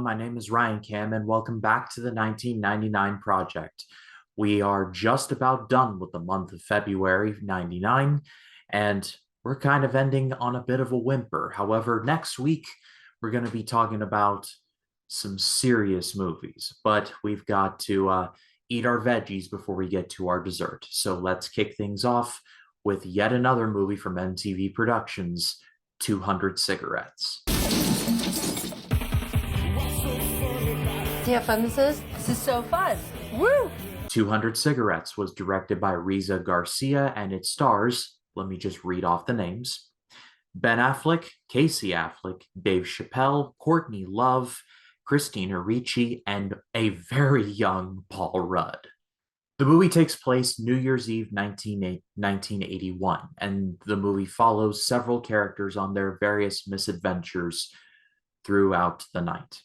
my name is Ryan Cam, and welcome back to the 1999 Project. We are just about done with the month of February 99, and we're kind of ending on a bit of a whimper. However, next week, we're going to be talking about some serious movies, but we've got to eat our veggies before we get to our dessert. So let's kick things off with yet another movie from MTV Productions, 200 Cigarettes. See how fun this is? This is so fun. Woo! 200 Cigarettes was directed by Riza Garcia, and it stars, let me just read off the names: Ben Affleck, Casey Affleck, Dave Chapelle, Courtney Love, Christina Ricci, and a very young Paul Rudd. The movie takes place New Year's Eve 1981, and the movie follows several characters on their various misadventures throughout the night.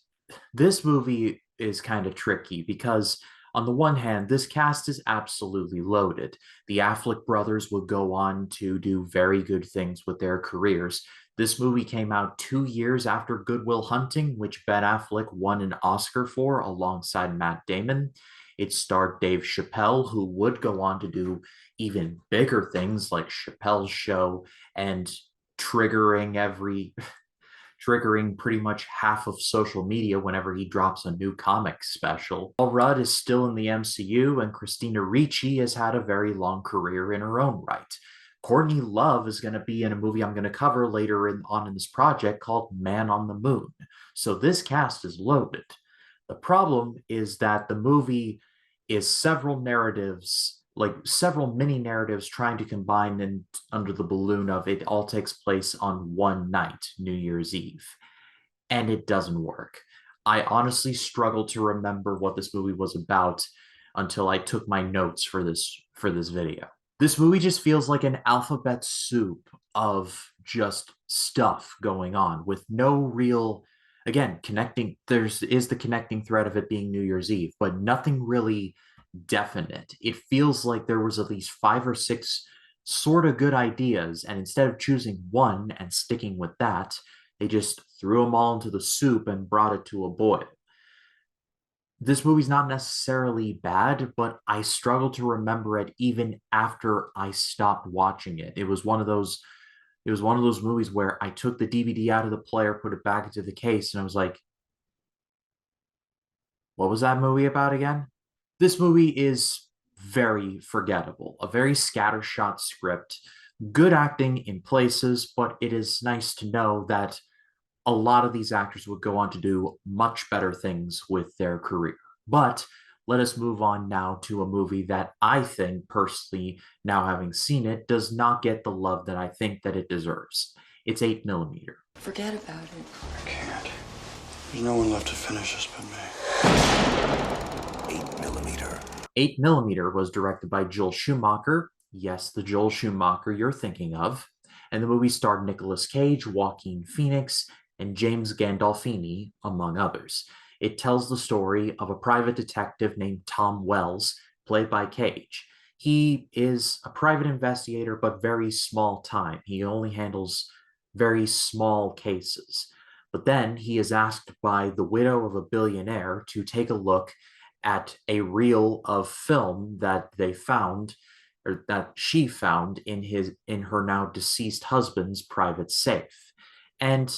This movie is kind of tricky because, on the one hand, this cast is absolutely loaded. The Affleck brothers would go on to do very good things with their careers. This movie came out 2 years after Good Will Hunting, which Ben Affleck won an Oscar for alongside Matt Damon. It starred Dave Chapelle, who would go on to do even bigger things like Chappelle's Show and triggering pretty much half of social media whenever he drops a new comic special. Paul Rudd is still in the MCU, and Christina Ricci has had a very long career in her own right. Courtney Love is going to be in a movie I'm going to cover later on in this project called Man on the Moon. So this cast is loaded. The problem is that the movie is several narratives, like several mini narratives trying to combine and under the balloon of it all takes place on one night, New Year's Eve. And it doesn't work. I honestly struggled to remember what this movie was about until I took my notes for this video. This movie just feels like an alphabet soup of just stuff going on with no real, again, connecting. Is the connecting thread of it being New Year's Eve, but nothing really definite. It feels like there was at least 5 or 6 sort of good ideas, and instead of choosing one and sticking with that, they just threw them all into the soup and brought it to a boil. This movie's not necessarily bad, but I struggle to remember it even after I stopped watching it. It was one of those movies where I took the DVD out of the player, put it back into the case, and I was like, what was that movie about again? This movie is very forgettable, a very scattershot script, good acting in places, but it is nice to know that a lot of these actors would go on to do much better things with their career. But let us move on now to a movie that I think, personally, now having seen it, does not get the love that I think that it deserves. It's 8mm. Forget about it. I can't. There's no one left to finish this but me. 8mm. 8mm was directed by Joel Schumacher. Yes, the Joel Schumacher you're thinking of. And the movie starred Nicolas Cage, Joaquin Phoenix, and James Gandolfini, among others. It tells the story of a private detective named Tom Wells, played by Cage. He is a private investigator, but very small time. He only handles very small cases. But then he is asked by the widow of a billionaire to take a look at a reel of film that they found, or that she found in her now deceased husband's private safe. And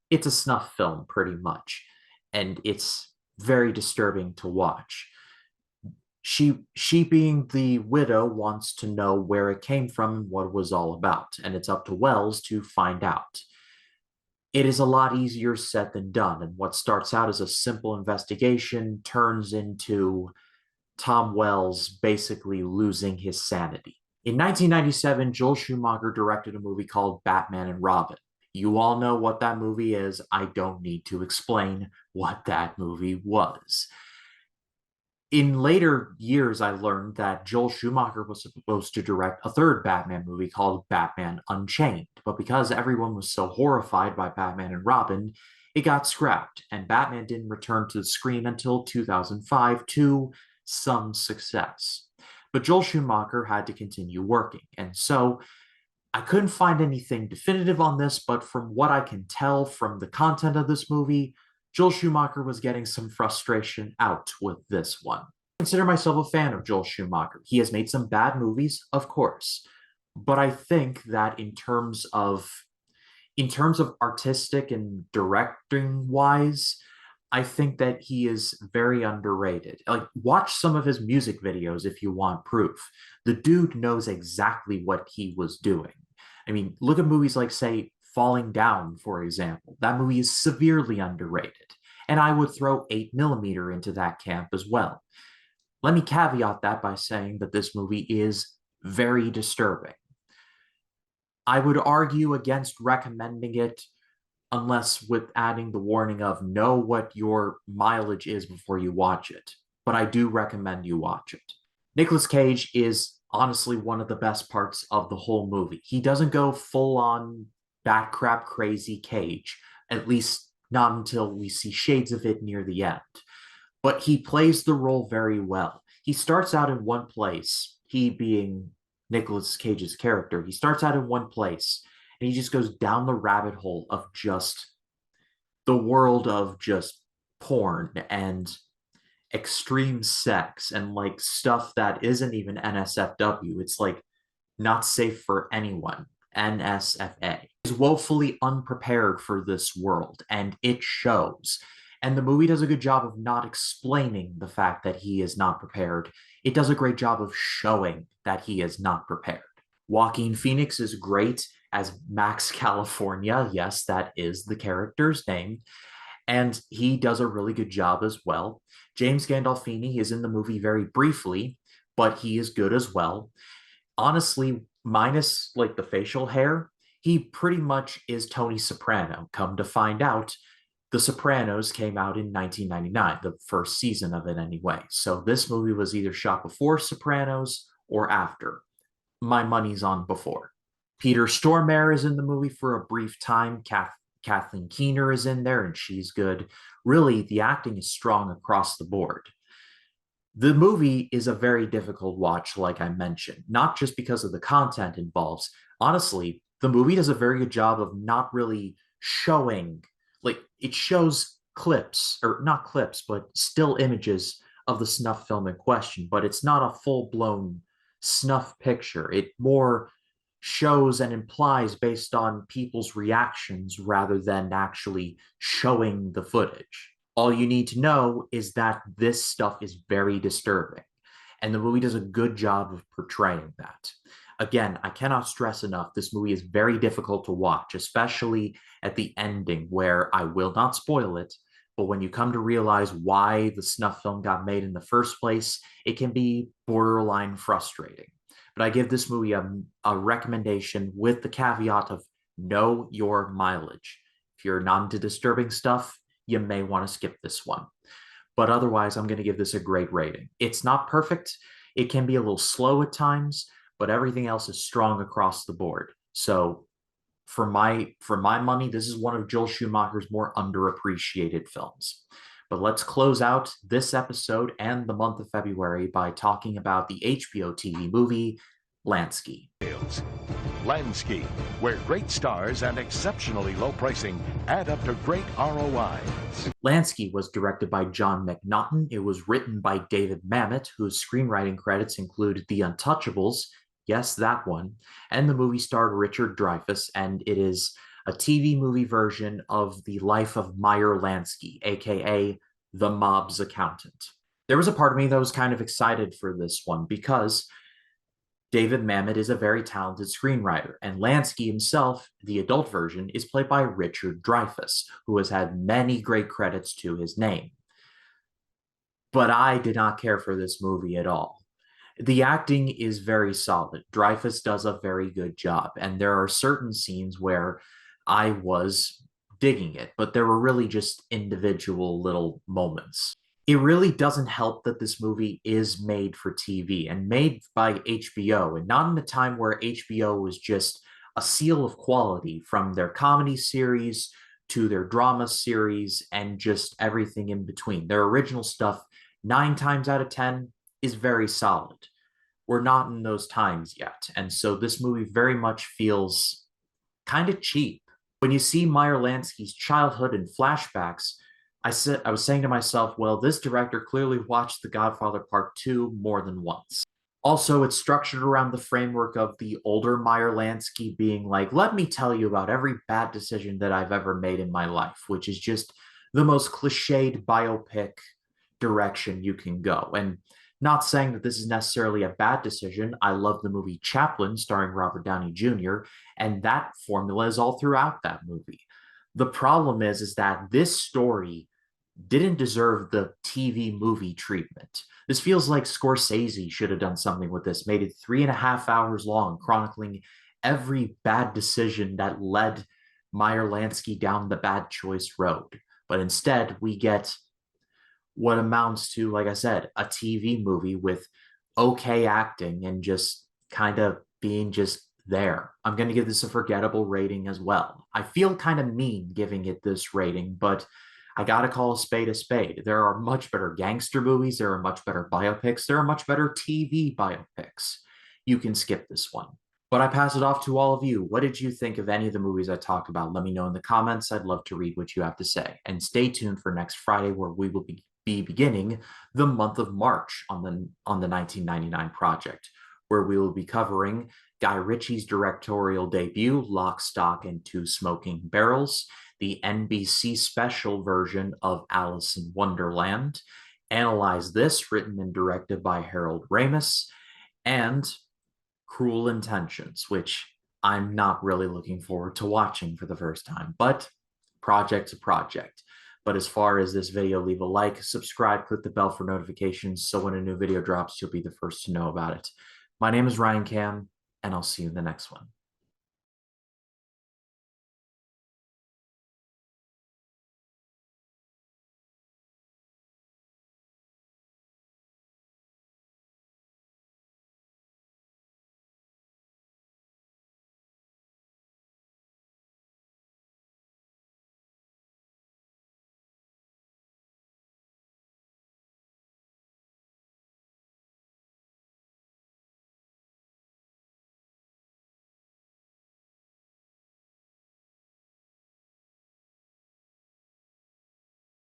it's a snuff film, pretty much, and it's very disturbing to watch. She being the widow wants to know where it came from and what it was all about, and it's up to Wells to find out. It is a lot easier said than done, and what starts out as a simple investigation turns into Tom Wells basically losing his sanity. In 1997, Joel Schumacher directed a movie called Batman and Robin. You all know what that movie is. I don't need to explain what that movie was. In later years, I learned that Joel Schumacher was supposed to direct a third Batman movie called Batman Unchained, but because everyone was so horrified by Batman and Robin, it got scrapped, and Batman didn't return to the screen until 2005 to some success. But Joel Schumacher had to continue working, and so I couldn't find anything definitive on this, but from what I can tell from the content of this movie, Joel Schumacher was getting some frustration out with this one. I consider myself a fan of Joel Schumacher. He has made some bad movies, of course, but I think that in terms of artistic and directing wise, I think that he is very underrated. Like, watch some of his music videos if you want proof. The dude knows exactly what he was doing. I mean, look at movies like, say, Falling Down, for example. That movie is severely underrated. And I would throw 8mm into that camp as well. Let me caveat that by saying that this movie is very disturbing. I would argue against recommending it unless with adding the warning of know what your mileage is before you watch it. But I do recommend you watch it. Nicolas Cage is honestly one of the best parts of the whole movie. He doesn't go full on bat crap crazy Cage, at least not until we see shades of it near the end. But he plays the role very well. He starts out in one place, he being Nicolas Cage's character, he starts out in one place and he just goes down the rabbit hole of just the world of just porn and extreme sex and like stuff that isn't even NSFW. It's like not safe for anyone. NSFA. He's woefully unprepared for this world, and it shows. And the movie does a good job of not explaining the fact that he is not prepared. It does a great job of showing that he is not prepared. Joaquin Phoenix is great as Max California. Yes, that is the character's name. And he does a really good job as well. James Gandolfini is in the movie very briefly, but he is good as well. Honestly, minus like the facial hair, he pretty much is Tony Soprano. Come to find out, The Sopranos came out in 1999, the first season of it anyway. So this movie was either shot before Sopranos or after. My money's on before. Peter Stormare is in the movie for a brief time. Kathleen Keener is in there and she's good. Really, the acting is strong across the board. The movie is a very difficult watch, like I mentioned, not just because of the content involved. Honestly, the movie does a very good job of not really showing, like, it shows clips, or not clips, but still images of the snuff film in question, but it's not a full-blown snuff picture. It more shows and implies based on people's reactions rather than actually showing the footage. All you need to know is that this stuff is very disturbing, and the movie does a good job of portraying that. Again, I cannot stress enough, this movie is very difficult to watch, especially at the ending, where I will not spoil it, but when you come to realize why the snuff film got made in the first place, it can be borderline frustrating. But I give this movie a recommendation with the caveat of know your mileage. If you're not into disturbing stuff, you may want to skip this one. But otherwise, I'm going to give this a great rating. It's not perfect. It can be a little slow at times, but everything else is strong across the board. So for my money, this is one of Joel Schumacher's more underappreciated films. But let's close out this episode and the month of February by talking about the HBO TV movie Lansky. Lansky, where great stars and exceptionally low pricing add up to great ROI. Lansky was directed by John McNaughton. It was written by David Mamet, whose screenwriting credits include The Untouchables, yes, that one, and the movie starred Richard Dreyfuss, and it is a TV movie version of the life of Meyer Lansky, aka the mob's accountant. There was a part of me that was kind of excited for this one because David Mamet is a very talented screenwriter, and Lansky himself, the adult version, is played by Richard Dreyfuss, who has had many great credits to his name. But I did not care for this movie at all. The acting is very solid. Dreyfuss does a very good job, and there are certain scenes where I was digging it, but there were really just individual little moments. It really doesn't help that this movie is made for TV and made by HBO, and not in a time where HBO was just a seal of quality, from their comedy series to their drama series and just everything in between. Their original stuff, 9 times out of 10, is very solid. We're not in those times yet, and so this movie very much feels kind of cheap. When you see Meyer Lansky's childhood and flashbacks, I was saying to myself, well, this director clearly watched The Godfather Part 2 more than once. Also, it's structured around the framework of the older Meyer Lansky being like, let me tell you about every bad decision that I've ever made in my life, which is just the most cliched biopic direction you can go. And not saying that this is necessarily a bad decision. I love the movie Chaplin starring Robert Downey Jr., and that formula is all throughout that movie. The problem is that this story didn't deserve the TV movie treatment. This feels like Scorsese should have done something with this, made it 3.5 hours long, chronicling every bad decision that led Meyer Lansky down the bad choice road. But instead, we get what amounts to, like I said, a TV movie with okay acting and just kind of being just there. I'm going to give this a forgettable rating as well. I feel kind of mean giving it this rating, but I got to call a spade a spade. There are much better gangster movies. There are much better biopics. There are much better TV biopics. You can skip this one. But I pass it off to all of you. What did you think of any of the movies I talked about? Let me know in the comments. I'd love to read what you have to say. And stay tuned for next Friday, where we will be beginning the month of March on the 1999 project, where we will be covering Guy Ritchie's directorial debut, Lock, Stock, and Two Smoking Barrels, the NBC special version of Alice in Wonderland, Analyze This, written and directed by Harold Ramis, and Cruel Intentions, which I'm not really looking forward to watching for the first time, but project's a project. But as far as this video, leave a like, subscribe, click the bell for notifications, so when a new video drops, you'll be the first to know about it. My name is Ryan Cam, and I'll see you in the next one.